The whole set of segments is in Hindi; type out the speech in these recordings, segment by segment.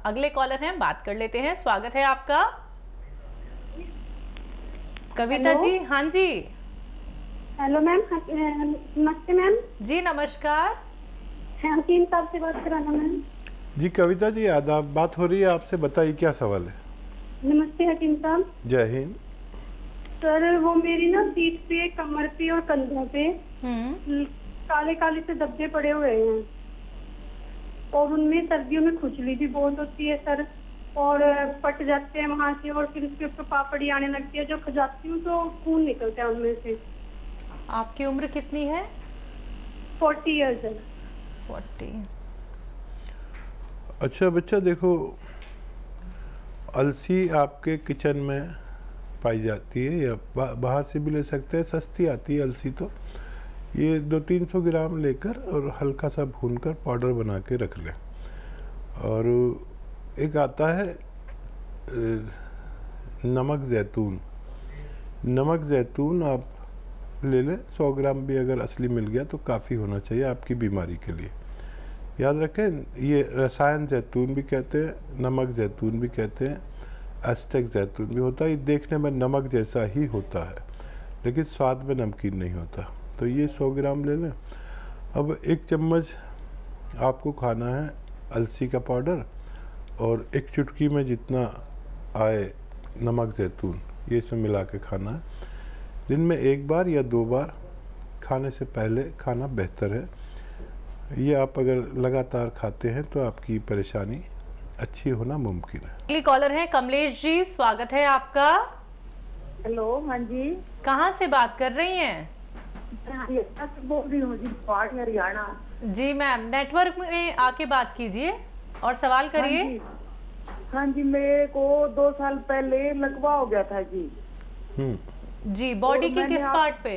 अगले कॉलर हैं, बात कर लेते हैं। स्वागत है आपका। कविता जी, हाँ जी। हेलो मैम, नमस्ते मैम जी नमस्कार। हकीम साहब से बात कराना मैम। जी कविता जी, आदाब, बात हो रही है आपसे, बताइए क्या सवाल है। नमस्ते हकीम साहब। जय हिंद। सर वो मेरी ना पीठ पे, कमर पे और कंधों पे काले काले से धब्बे पड़े हुए हैं और उनमें सर्दियों में खुजली भी बहुत होती है सर, और पट जाते हैं वहां से और फिर उसके ऊपर पापड़ी आने लगती है। जो खजाती हूँ तो खून निकलता है उनमें से। आपकी उम्र कितनी है? 40 ईयर्स है। 40। अच्छा बच्चा, देखो अलसी आपके किचन में पाई जाती है या बाहर से भी ले सकते हैं, सस्ती आती है अलसी। तो ये 200-300 ग्राम लेकर और हल्का सा भूनकर पाउडर बना के रख लें। और एक आता है नमक ज़ैतून। नमक ज़ैतून आप ले लें, 100 ग्राम भी अगर असली मिल गया तो काफ़ी होना चाहिए आपकी बीमारी के लिए। याद रखें, ये रसायन जैतून भी कहते हैं, नमक जैतून भी कहते हैं, एस्टेक जैतून भी होता है। ये देखने में नमक जैसा ही होता है लेकिन स्वाद में नमकीन नहीं होता। तो ये 100 ग्राम ले लें। अब 1 चम्मच आपको खाना है अलसी का पाउडर और 1 चुटकी में जितना आए नमक जैतून, ये सब मिला के खाना है। दिन में 1 बार या 2 बार खाने से पहले खाना बेहतर है। ये आप अगर लगातार खाते हैं तो आपकी परेशानी अच्छी होना मुमकिन है। अगली कॉलर हैं कमलेश जी, स्वागत है आपका। हेलो, हाँ जी। कहाँ से बात कर रही हैं? बोल रही हूँ जी, हरियाणा। जी मैम, नेटवर्क में आके बात कीजिए और सवाल करिए। हाँ जी, मेरे को 2 साल पहले लकवा हो गया था जी। जी, बॉडी के किस पार्ट पे?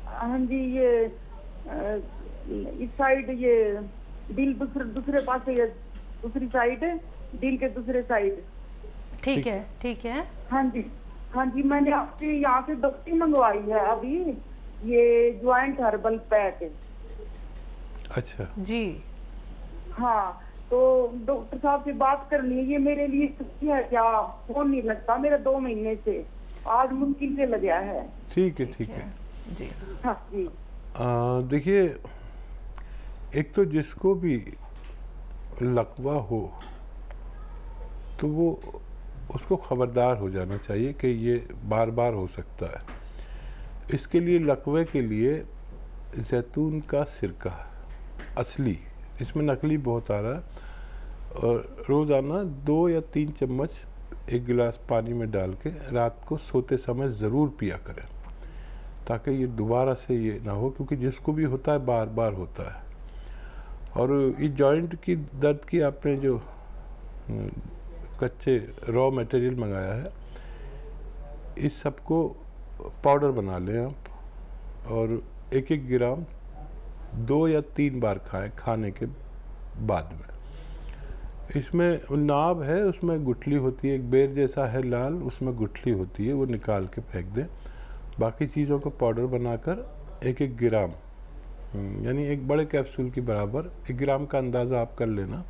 हाँ जी, ये इस साइड, ये दिल दूसरे पास, ये दूसरी साइड, दिल के दूसरे साइड। ठीक है, ठीक है। हाँ जी, हाँ जी, मैंने आपके यहाँ से दवाई मंगवाई है अभी, ये ज्वाइंट हर्बल पैक। अच्छा जी। हाँ, तो डॉक्टर साहब से बात करनी है। ये मेरे लिए सच्ची है क्या? फोन नहीं लगता मेरा 2 महीने से, आज मुमकिन से लग गया है। ठीक है, ठीक है जी। हाँ जी। देखिए, एक तो जिसको भी लकवा हो तो वो उसको खबरदार हो जाना चाहिए कि ये बार बार हो सकता है। इसके लिए लकवे के लिए जैतून का सिरका असली, इसमें नकली बहुत आ रहा है, और रोज़ाना 2 या 3 चम्मच 1 गिलास पानी में डाल के रात को सोते समय ज़रूर पिया करें, ताकि ये दोबारा से ये ना हो, क्योंकि जिसको भी होता है बार बार होता है। और ये जॉइंट की दर्द की आपने जो कच्चे रॉ मटेरियल मंगाया है, इस सब को पाउडर बना लें आप और 1-1 ग्राम 2 या 3 बार खाएं खाने के बाद में। इसमें नाभ है, उसमें गुठली होती है, एक बेर जैसा है लाल, उसमें गुठली होती है, वो निकाल के फेंक दें। बाकी चीज़ों को पाउडर बनाकर 1-1 ग्राम, यानी एक बड़े कैप्सूल के बराबर 1 ग्राम का अंदाज़ा आप कर लेना,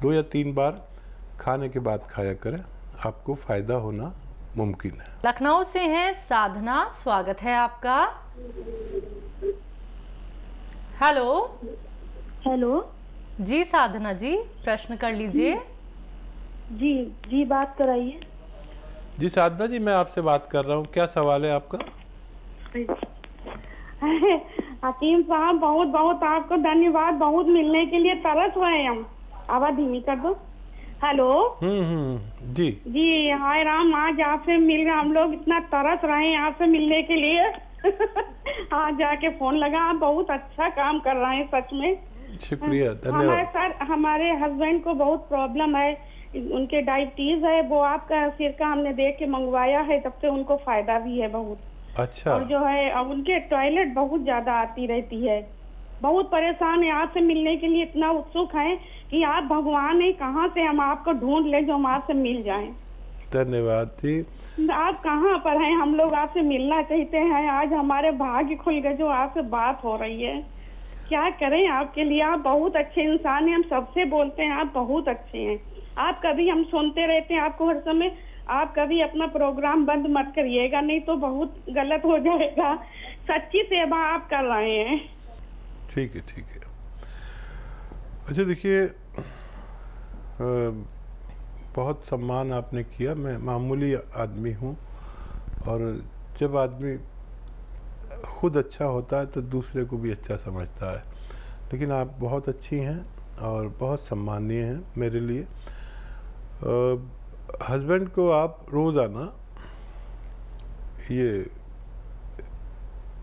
2 या 3 बार खाने के बाद खाया करें, आपको फ़ायदा होना मुमकिन है। लखनऊ से हैं साधना, स्वागत है आपका। हेलो। हेलो जी साधना जी, प्रश्न कर लीजिए। जी जी, बात कराइए। जी साधना जी, मैं आपसे बात कर रहा हूँ, क्या सवाल है आपका? हकीम साहब, बहुत बहुत आपको धन्यवाद, बहुत मिलने के लिए तरस रहे हैं हम। आवाज धीमी कर दो। हेलो। जी जी, हाय राम, आज आपसे मिल रहे, हम लोग इतना तरस रहे हैं आपसे मिलने के लिए। आज जाके फोन लगा, आप बहुत अच्छा काम कर रहे हैं, सच में शुक्रिया, धन्यवाद। सर, हमारे हस्बैंड को बहुत प्रॉब्लम है, उनके डायबिटीज है, वो आपका सिरका हमने देख के मंगवाया है, तब से उनको फायदा भी है बहुत। अच्छा। और जो है, अब उनके टॉयलेट बहुत ज्यादा आती रहती है, बहुत परेशान है। आपसे मिलने के लिए इतना उत्सुक है कि आप भगवान है, कहाँ से हम आपको ढूंढ ले जो हम आपसे मिल जाएं। धन्यवाद जी। आप कहाँ पर हैं? हम लोग आपसे मिलना चाहते हैं, आज हमारे भाग्य खुल गए जो आपसे बात हो रही है। क्या करें आपके लिए, आप बहुत अच्छे इंसान हैं, हम सबसे बोलते हैं आप बहुत अच्छे हैं। आप कभी, हम सुनते रहते हैं आपको हर समय, आप कभी अपना प्रोग्राम बंद मत करिएगा, नहीं तो बहुत गलत हो जाएगा। सच्ची सेवा आप कर रहे हैं। ठीक है, ठीक है। अच्छा देखिए, बहुत सम्मान आपने किया। मैं मामूली आदमी हूँ, और जब आदमी खुद अच्छा होता है तो दूसरे को भी अच्छा समझता है। लेकिन आप बहुत अच्छी हैं और बहुत सम्मानीय हैं मेरे लिए। हस्बैंड को आप रोज़ाना ये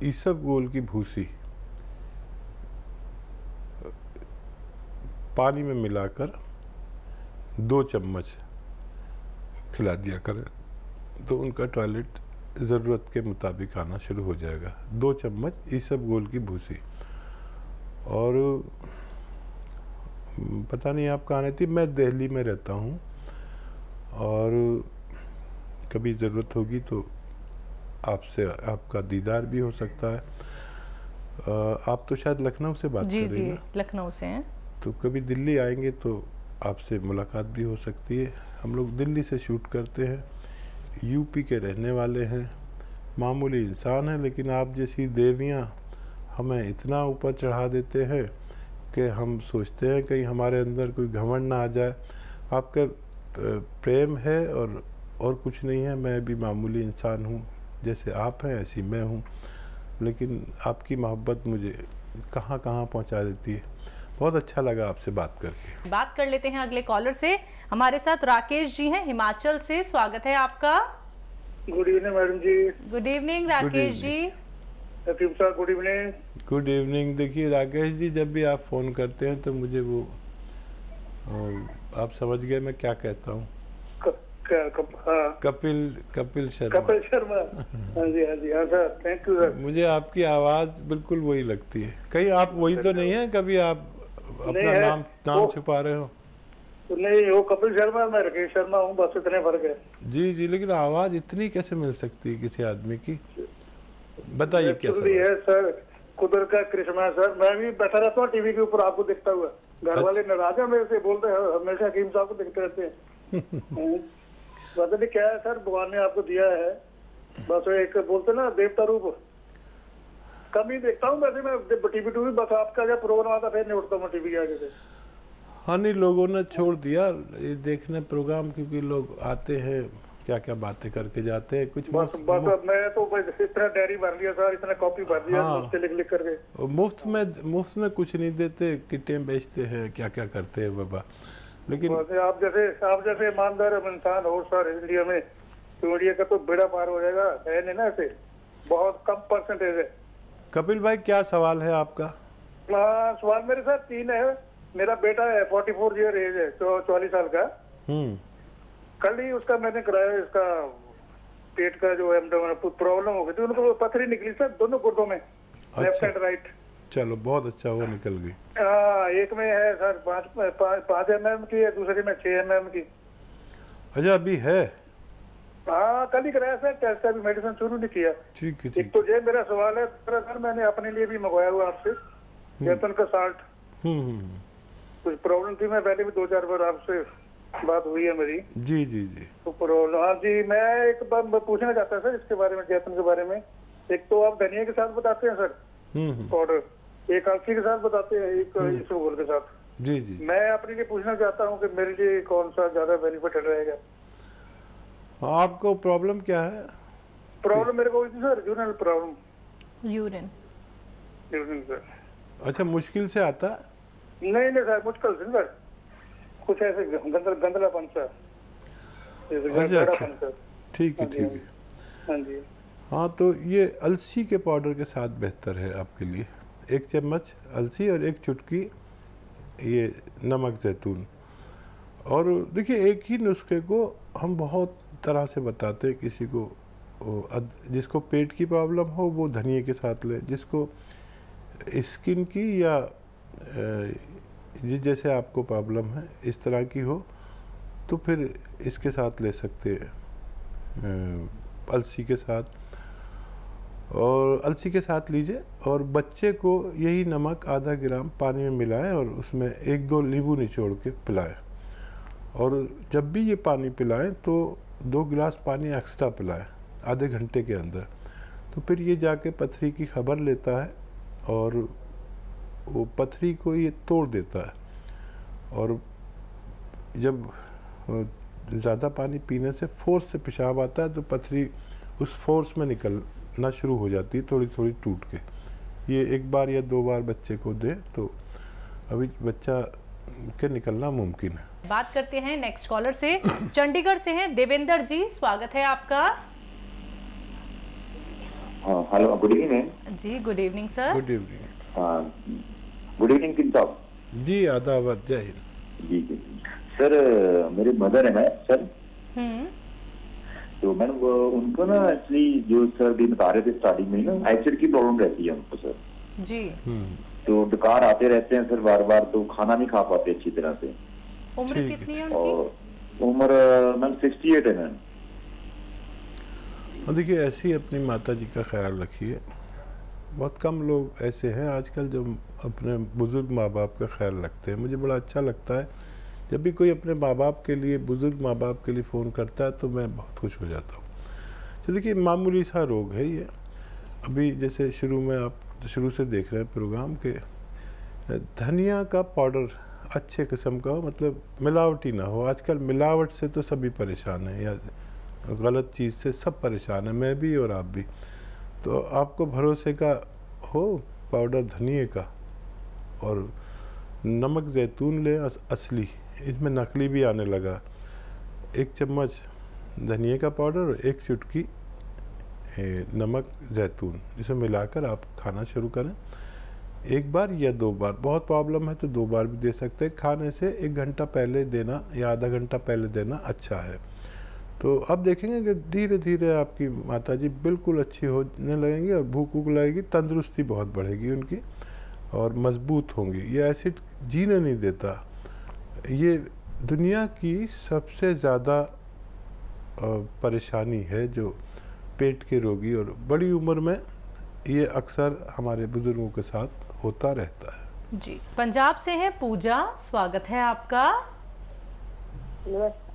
इसबगोल की भूसी पानी में मिलाकर 2 चम्मच खिला दिया करें, तो उनका टॉयलेट ज़रूरत के मुताबिक आना शुरू हो जाएगा। 2 चम्मच इसबगोल की भूसी। और पता नहीं आप कहाँ रहती, मैं दिल्ली में रहता हूँ, और कभी ज़रूरत होगी तो आपसे आपका दीदार भी हो सकता है। आप तो शायद लखनऊ से बात कर रही हैं? जी, लखनऊ से हैं। तो कभी दिल्ली आएंगे तो आपसे मुलाकात भी हो सकती है। हम लोग दिल्ली से शूट करते हैं, यूपी के रहने वाले हैं, मामूली इंसान हैं, लेकिन आप जैसी देवियाँ हमें इतना ऊपर चढ़ा देते हैं कि हम सोचते हैं कहीं हमारे अंदर कोई घमंड ना आ जाए। आपका प्रेम है और कुछ नहीं है। मैं भी मामूली इंसान हूँ, जैसे आप हैं ऐसी मैं हूँ, लेकिन आपकी मोहब्बत मुझे कहाँ कहाँ पहुँचा देती है। बहुत अच्छा लगा आपसे बात करके। बात कर लेते हैं अगले कॉलर से। हमारे साथ राकेश जी हैं हिमाचल से। स्वागत है आपका। गुड इवनिंग मैडम जी। Good evening Rakesh ji. सतीम साहब गुड इवनिंग। Good evening. देखिए राकेश जी, जब भी आप फ़ोन करते हैं तो मुझे वो आप समझ गए मैं क्या कहता हूँ? कपिल शर्मा। कपिल शर्मा। हाँ जी, हाँ जी, हाँ सर, थैंक यू सर। मुझे आपकी आवाज़ बिल्कुल वही लगती है। कहीं आप वही तो नहीं है? कभी आप अपना नाम छुपा रहे हो? नहीं, वो कपिल शर्मा, मैं राकेश शर्मा हूँ, बस इतने फर्क है। जी जी, लेकिन आवाज़ इतनी कैसे मिल सकती है किसी आदमी की? बताइए क्या है सर, कुदरत का करिश्मा है सर। मैं भी बैठा रहता हूँ टीवी के ऊपर आपको देखता हुआ। घर वाले नाराज है मेरे से, बोलते हैं हमेशा हकीम साहब को देखते रहते हैं। पता नहीं क्या है सर, भगवान ने आपको दिया है, बस एक बोलते ना देवता रूप। कम ही देखता हूँ वैसे मैं टीवी टूवी, बस आपका जब प्रोग्राम आता फिर नहीं उठता हूँ टीवी के आगे से। हाँ नहीं, लोगों ने छोड़ दिया ये देखने प्रोग्राम, क्योंकि लोग आते हैं क्या क्या बातें करके जाते हैं। कुछ बस मैं तो इतना डायरी भर लिया सर, इतना कॉपी भर दिया। हाँ, लिख करके मुफ्त में कुछ नहीं देते, किटें बेचते हैं, क्या क्या करते हैं बाबा। लेकिन आप जैसे ईमानदार इंसान हो सर इंडिया में, तो इंडिया का तो बेड़ा पार हो जाएगा। है नहीं ना, ऐसे बहुत कम परसेंटेज है। कपिल भाई, क्या सवाल है आपका? सवाल मेरे साथ 3 है। मेरा बेटा है, 44 ईयर एज है, 44 साल का। कल ही उसका मैंने कराया, इसका पेट का जो प्रॉब्लम हो गई थी, उनको पथरी निकली सर दोनों गुर्दों में, लेफ्ट एंड राइट। चलो बहुत अच्छा हुआ निकल गई। एक में है सर 5 mm की है, दूसरे में 6 mm की। अच्छा, अभी है? हाँ, कल ही कराया सर टेस्ट, अभी मेडिसिन शुरू नहीं किया। ठीक है। एक तो ये मेरा सवाल है सर, मैंने अपने लिए भी मंगवाया हुआ आपसे जैतून का साल्ट। कुछ प्रॉब्लम थी, मैं पहले भी 2-4 बार आपसे बात हुई है मेरी। जी जी जी, तो प्रॉब्लम। हाँ जी, मैं एक बार पूछना चाहता सर इसके बारे में, जैतून के बारे में। एक तो आप धनिया के साथ बताते हैं सर पाउडर, एक अलसी के साथ बताते हैं, एक इसबगोल के साथ। जी जी, मैं अपने लिए पूछना चाहता हूँ कि मेरे लिए कौन सा ज्यादा बेनिफिटेड रहेगा? आपको प्रॉब्लम क्या है? प्रॉब्लम मेरे को sir urine problem. Urine sir. अच्छा, मुश्किल से आता है? नहीं सर, मुश्किल से सर, कुछ ऐसे गंदलापन सा। अच्छा, ठीक है ठीक है। हाँ जी। हाँ, तो ये अलसी के पाउडर के साथ बेहतर है आपके लिए। 1 चम्मच अलसी और 1 चुटकी ये नमक जैतून। और देखिए, एक ही नुस्खे को हम बहुत तरह से बताते हैं। किसी को जिसको पेट की प्रॉब्लम हो वो धनिया के साथ ले, जिसको स्किन की या जैसे आपको प्रॉब्लम है इस तरह की हो तो फिर इसके साथ ले सकते हैं, अलसी के साथ। और अलसी के साथ लीजिए और बच्चे को यही नमक आधा ग्राम पानी में मिलाएं और उसमें 1-2 नींबू निचोड़ के पिलाएं। और जब भी ये पानी पिलाएं तो 2 गिलास पानी एक्स्ट्रा पिलाएं आधे घंटे के अंदर। तो फिर ये जाके पथरी की खबर लेता है और वो पथरी को ये तोड़ देता है। और जब ज़्यादा पानी पीने से फोर्स से पेशाब आता है तो पथरी उस फोर्स में निकलना शुरू हो जाती है, थोड़ी थोड़ी टूट के। ये 1 बार या 2 बार बच्चे को दे तो अभी बच्चा के निकलना मुमकिन है। बात करते हैं नेक्स्ट कॉलर से। चंडीगढ़ से हैं देवेंद्र जी, स्वागत है आपका। हेलो, गुड इवनिंग जी। Good evening sir. Good evening. Good evening king साहब जी। आदाब, जय हिंद जी। सर मेरे मदर है ना सर, तो मैंने उनको ना एक्चुअली जो सर भी बता रहे थे स्टार्टिंग में ना एसिड की प्रॉब्लम रहती है उनको सर जी। तो डकार आते रहते हैं सर बार बार, तो खाना नहीं खा पाते अच्छी तरह से। उम्र कितनी है उनकी? और उम्र मैम 68 है मैम। और देखिए ऐसी अपनी माता जी का ख्याल रखिए। बहुत कम लोग ऐसे हैं आजकल जो अपने बुज़ुर्ग माँ बाप का ख्याल रखते हैं। मुझे बड़ा अच्छा लगता है जब भी कोई अपने माँ बाप के लिए, बुज़ुर्ग माँ बाप के लिए फ़ोन करता है तो मैं बहुत खुश हो जाता हूँ। तो देखिए मामूली सा रोग है ये। अभी जैसे शुरू में आप शुरू से देख रहे हैं प्रोग्राम के, धनिया का पाउडर अच्छे किस्म का हो, मतलब मिलावटी ना हो। आजकल मिलावट से तो सभी परेशान हैं, या गलत चीज़ से सब परेशान हैं, मैं भी और आप भी। तो आपको भरोसे का हो पाउडर धनिए का, और नमक जैतून ले असली, इसमें नकली भी आने लगा। 1 चम्मच धनिए का पाउडर और 1 चुटकी नमक जैतून, इसे मिलाकर आप खाना शुरू करें। 1 बार या 2 बार, बहुत प्रॉब्लम है तो 2 बार भी दे सकते हैं। खाने से 1 घंटा पहले देना या आधा घंटा पहले देना अच्छा है। तो अब देखेंगे कि धीरे धीरे आपकी माताजी बिल्कुल अच्छी होने लगेंगी और भूख वूख लगेगी, तंदुरुस्ती बहुत बढ़ेगी उनकी और मजबूत होंगी। ये एसिड जीने नहीं देता। ये दुनिया की सबसे ज़्यादा परेशानी है जो पेट के रोगी, और बड़ी उम्र में ये अक्सर हमारे बुजुर्गों के साथ होता रहता है। जी। पंजाब से है पूजा, स्वागत है आपका।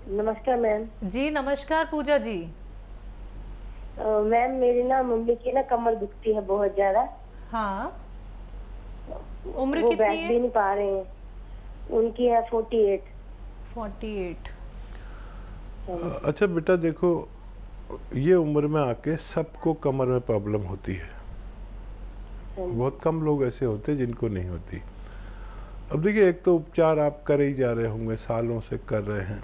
नमस्कार मैम। जी नमस्कार पूजा जी। मैम मेरी ना मम्मी की ना कमर दुखती है बहुत ज्यादा। हाँ। उम्र वो कितनी बैठ है? भी नहीं पा रहे हैं। उनकी है 48। अच्छा बेटा देखो, ये उम्र में आके सबको कमर में प्रॉब्लम होती है। बहुत कम लोग ऐसे होते हैं जिनको नहीं होती। अब देखिए एक तो उपचार आप कर ही जा रहे होंगे, सालों से कर रहे हैं।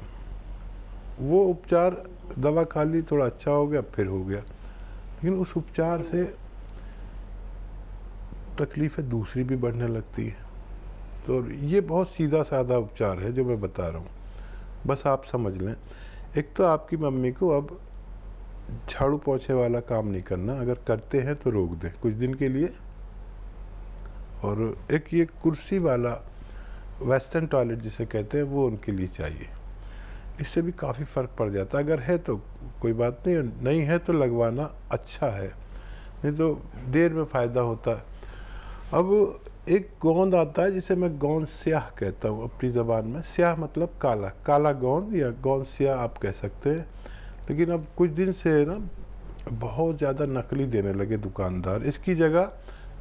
वो उपचार, दवा खा ली, थोड़ा अच्छा हो गया, फिर हो गया, लेकिन उस उपचार से तकलीफें दूसरी भी बढ़ने लगती है। तो ये बहुत सीधा साधा उपचार है जो मैं बता रहा हूँ, बस आप समझ लें। एक तो आपकी मम्मी को अब झाड़ू पोंछे वाला काम नहीं करना, अगर करते हैं तो रोक दें कुछ दिन के लिए। और एक ये कुर्सी वाला वेस्टर्न टॉयलेट जिसे कहते हैं वो उनके लिए चाहिए। इससे भी काफ़ी फ़र्क पड़ जाता है। अगर है तो कोई बात नहीं, नहीं है तो लगवाना अच्छा है, नहीं तो देर में फ़ायदा होता है। अब एक गोंद आता है जिसे मैं गोंद स्याह कहता हूँ अपनी ज़बान में। स्याह मतलब काला, काला गोंद या गोंद स्याह आप कह सकते हैं। लेकिन अब कुछ दिन से ना बहुत ज़्यादा नकली देने लगे दुकानदार। इसकी जगह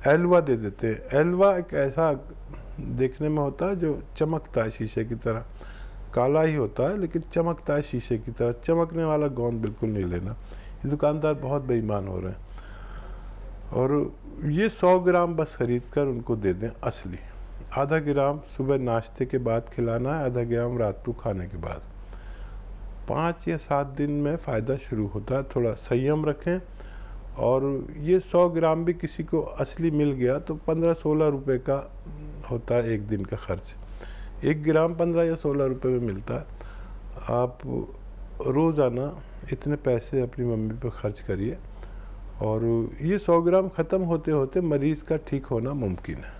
एलवा दे देते हैं। एलवा एक ऐसा देखने में होता है जो चमकता है शीशे की तरह, काला ही होता है लेकिन चमकता है शीशे की तरह। चमकने वाला गोंद बिल्कुल नहीं लेना, ये दुकानदार बहुत बेईमान हो रहे हैं। और ये 100 ग्राम बस खरीद कर उनको दे दें असली। आधा ग्राम सुबह नाश्ते के बाद खिलाना है, आधा ग्राम रात को खाने के बाद। 5 या 7 दिन में फ़ायदा शुरू होता है। थोड़ा संयम रखें। और ये 100 ग्राम भी किसी को असली मिल गया तो 15-16 रुपये का होता है एक दिन का खर्च। 1 ग्राम 15 या 16 रुपये में मिलता है। आप रोज़ाना इतने पैसे अपनी मम्मी पर खर्च करिए और ये 100 ग्राम ख़त्म होते होते मरीज़ का ठीक होना मुमकिन है।